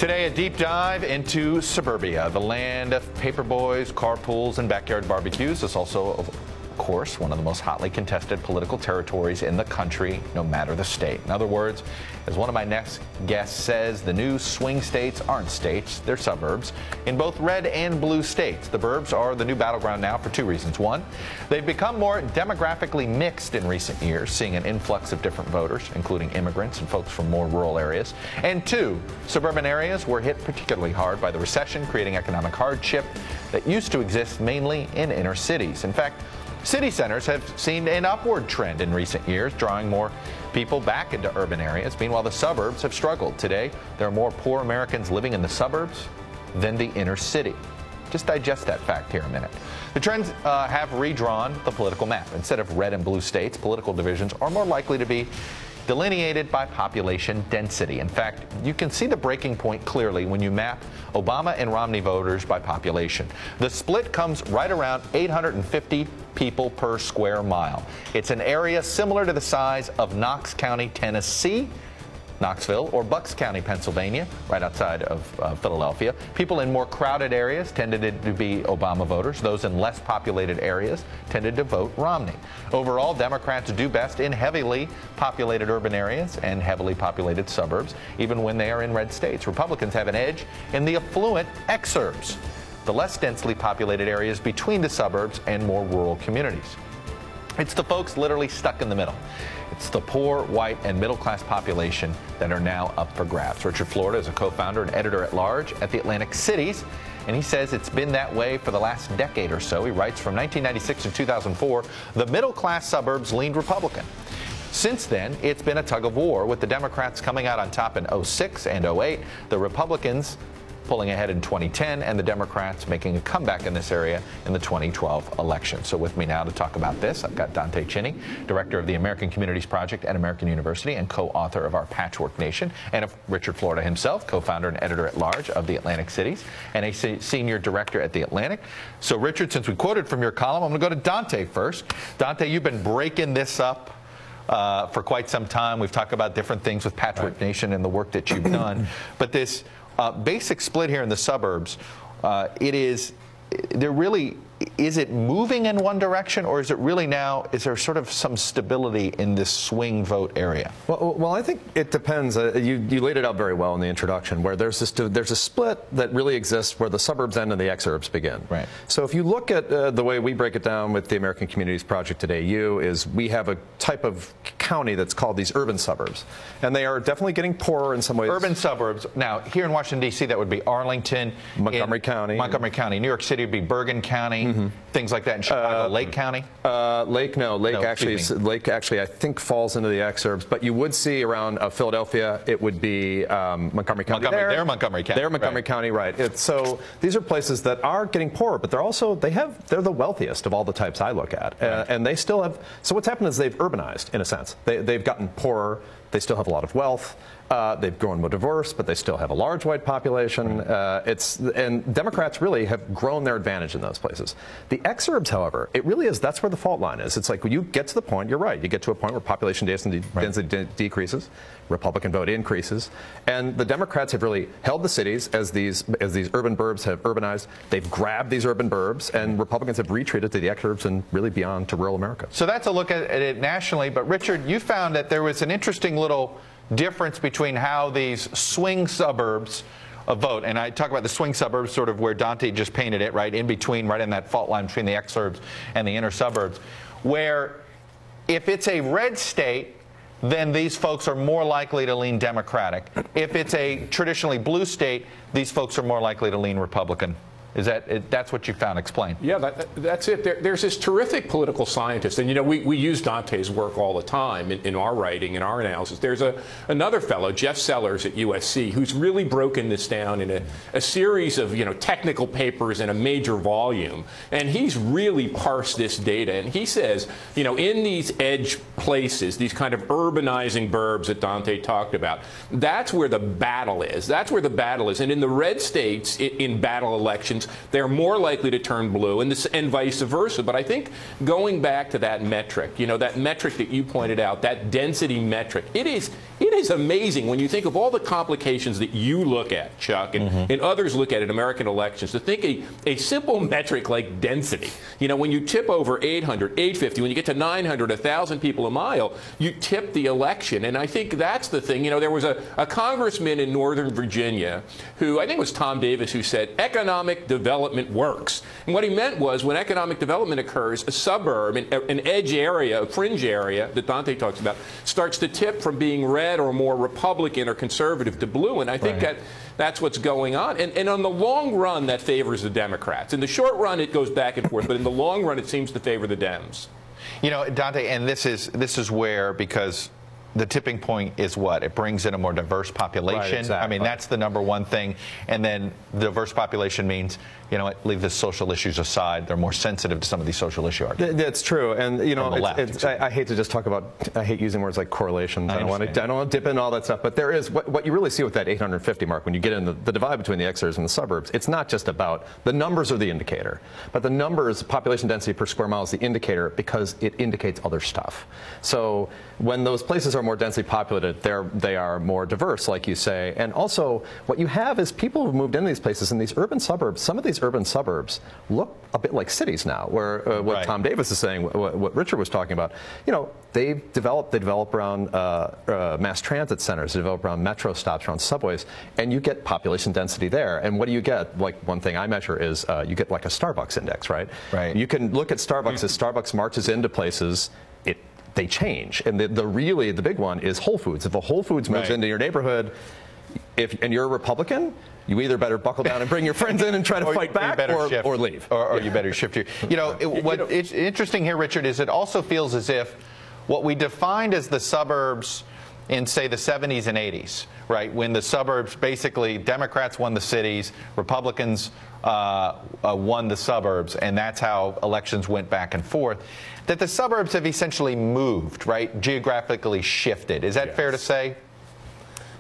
Today, a deep dive into Suburbia, the land of paperboys, carpools, and backyard barbecues. It's also, of course, one of the most hotly contested political territories in the country, no matter the state. In other words, as one of my next guests says, the new swing states aren't states, they're suburbs. In both red and blue states, the burbs are the new battleground now for two reasons. One, they've become more demographically mixed in recent years, seeing an influx of different voters, including immigrants and folks from more rural areas. And two, suburban areas were hit particularly hard by the recession, creating economic hardship that used to exist mainly in inner cities. In fact, city centers have seen an upward trend in recent years, drawing more people back into urban areas. Meanwhile, the suburbs have struggled. Today, there are more poor Americans living in the suburbs than the inner city. Just digest that fact here a minute. The trends have redrawn the political map. Instead of red and blue states, political divisions are more likely to be delineated by population density. In fact, you can see the breaking point clearly when you map Obama and Romney voters by population. The split comes right around 850 people per square mile. It's an area similar to the size of Knox County, Tennessee, Knoxville, or Bucks County, Pennsylvania, right outside of Philadelphia. People in more crowded areas tended to be Obama voters. Those in less populated areas tended to vote Romney. Overall, Democrats do best in heavily populated urban areas and heavily populated suburbs, even when they are in red states. Republicans have an edge in the affluent exurbs, the less densely populated areas between the suburbs and more rural communities. It's the folks literally stuck in the middle. It's the poor, white, and middle-class population that are now up for grabs. Richard Florida is a co-founder and editor-at-large at the Atlantic Cities, and he says it's been that way for the last decade or so. He writes, from 1996 to 2004, the middle-class suburbs leaned Republican. Since then, it's been a tug-of-war, with the Democrats coming out on top in 06 and 08, the Republicans pulling ahead in 2010, and the Democrats making a comeback in this area in the 2012 election. So with me now to talk about this, I've got Dante Chinni, director of the American Communities Project at American University and co-author of Our Patchwork Nation, and of Richard Florida himself, co-founder and editor-at-large of the Atlantic Cities, and a senior director at the Atlantic. So Richard, since we quoted from your column, I'm going to go to Dante first. Dante, you've been breaking this up for quite some time. We've talked about different things with Patchwork Nation and the work that you've done, but this basic split here in the suburbs, is it moving in one direction, or is it really now, is there sort of some stability in this swing vote area? Well, I think it depends. You laid it out very well in the introduction, where there's a split that really exists where the suburbs end and the exurbs begin. Right. So if you look at the way we break it down with the American Communities Project at AU, is we have a type of county that's called these urban suburbs, and they are definitely getting poorer in some ways. Urban suburbs. Now, here in Washington, D.C., that would be Arlington, Montgomery County. New York City would be Bergen County, things like that. In Chicago, Lake County? Lake actually I think falls into the exurbs, but you would see around Philadelphia, it would be Montgomery County. They're Montgomery County. They're Montgomery County, right. So these are places that are getting poorer, but they're also, they're the wealthiest of all the types I look at. And they still have, so what's happened is they've urbanized, in a sense. They've gotten poorer, they still have a lot of wealth. They've grown more diverse, but they still have a large white population. And Democrats really have grown their advantage in those places. The exurbs, however, it really is, that's where the fault line is. It's like when you get to the point, you're right, you get to a point where population density decreases, Republican vote increases, and the Democrats have really held the cities as these urban burbs have urbanized. They've grabbed these urban burbs, and Republicans have retreated to the exurbs and really beyond to rural America. So that's a look at it nationally, but Richard, you found that there was an interesting little difference between how these swing suburbs vote. And I talk about the swing suburbs sort of where Dante just painted it, right in between, right in that fault line between the exurbs and the inner suburbs, where if it's a red state, then these folks are more likely to lean Democratic. If it's a traditionally blue state, these folks are more likely to lean Republican. That's what you found? Explain. Yeah, that's it. There's this terrific political scientist, and you know we use Dante's work all the time in our writing, in our analysis. There's another fellow, Jeff Sellers at USC, who's really broken this down in a series of technical papers in a major volume, and he's really parsed this data. And he says, in these edge places, these kind of urbanizing burbs that Dante talked about, that's where the battle is. That's where the battle is. And in the red states, in battle elections, they're more likely to turn blue, and vice versa. But I think going back to that metric, that metric that you pointed out, that density metric, it is It is amazing when you think of all the complications that you look at, Chuck, and others look at in American elections, to think a simple metric like density. You know, when you tip over 800, 850, when you get to 900, 1,000 people a mile, you tip the election. And I think that's the thing. You know, there was a congressman in Northern Virginia who, I think it was Tom Davis, who said economic development works. And what he meant was when economic development occurs, a suburb, an edge area, a fringe area that Dante talks about, starts to tip from being red or more Republican or conservative to blue. And I think that's what's going on. And on the long run, that favors the Democrats. In the short run, it goes back and forth. But in the long run, it seems to favor the Dems. You know, Dante, and this is where, because the tipping point is what? It brings in a more diverse population. Right, exactly. I mean, that's the number one thing. And then the diverse population means, you know what, leave the social issues aside. They're more sensitive to some of these social issue arguments. That's true. And, you know, I hate to just talk about, I hate using words like correlations. I don't want to dip in all that stuff. But there is, what you really see with that 850 mark, when you get in the divide between the exurbs and the suburbs, it's not just about, the numbers are the indicator. But the numbers, population density per square mile is the indicator because it indicates other stuff. So when those places are more densely populated, they are more diverse, like you say. And also, what you have is people who've moved into these places, in these urban suburbs. Some of these urban suburbs look a bit like cities now, where what Tom Davis is saying, what Richard was talking about. You know, they develop around mass transit centers, they develop around metro stops, around subways, and you get population density there. And what do you get? Like, one thing I measure is you get like a Starbucks index, right? Right. You can look at Starbucks as Starbucks marches into places. They change, and the big one is Whole Foods. If a Whole Foods moves into your neighborhood, and you're a Republican, you either better buckle down and bring your friends in and try to fight back, or leave, or you better shift your. You know, it's interesting here, Richard, is it also feels as if what we defined as the suburbs in, say, the 70s and 80s, right, when the suburbs, basically Democrats won the cities, Republicans won the suburbs, and that's how elections went back and forth, that the suburbs have essentially moved, right, geographically shifted. Is that fair to say?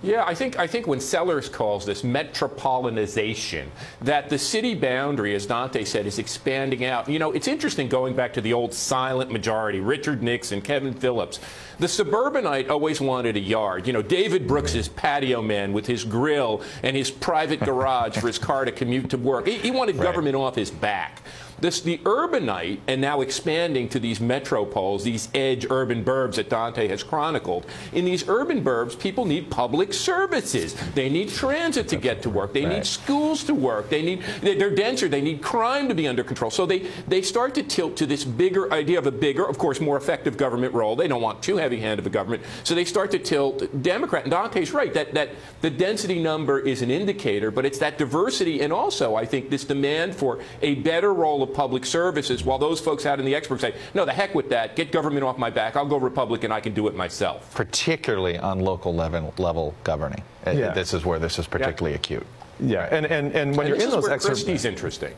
Yeah, I think when Sellers calls this metropolitanization, that the city boundary, as Dante said, is expanding out. You know, it's interesting going back to the old silent majority, Richard Nixon, Kevin Phillips. The suburbanite always wanted a yard. You know, David Brooks's patio man with his grill and his private garage for his car to commute to work. He wanted government off his back. The urbanite, and now expanding to these metropoles, these edge urban burbs that Dante has chronicled. In these urban burbs, people need public services. They need transit to get to work. They need schools to work. They're denser. They need crime to be under control. So they start to tilt to this bigger idea of a bigger, of course, more effective government role. They don't want too heavy-handed of a government. So they start to tilt Democrat. And Dante's right that the density number is an indicator, but it's that diversity, and also, I think, this demand for a better role of public services, while those folks out in the experts say, no, the heck with that, get government off my back, I'll go Republican, I can do it myself. Particularly on local level governing. This is where this is particularly acute. Yeah, and when you're in those excerpts, Christie's interesting.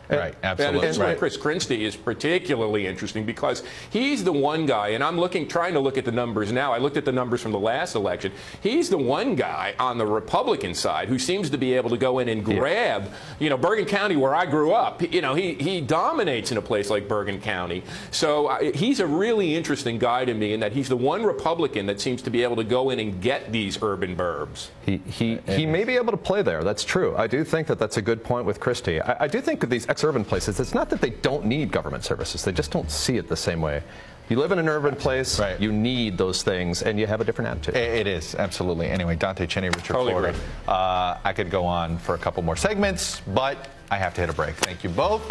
Right, absolutely. And right. Chris Christie is particularly interesting because he's the one guy, and I'm trying to look at the numbers now. I looked at the numbers from the last election. He's the one guy on the Republican side who seems to be able to go in and grab, you know, Bergen County, where I grew up. You know, he dominates in a place like Bergen County. So he's a really interesting guy to me in that he's the one Republican that seems to be able to go in and get these urban burbs. He may be able to play there. That's true. I do think that that's a good point with Christie. I do think that these urban places, it's not that they don't need government services, they just don't see it the same way. You live in an urban place, you need those things, and you have a different attitude. It is, absolutely. Anyway, Dante, Chinni, Richard, Florida. I could go on for a couple more segments, but I have to hit a break. Thank you both.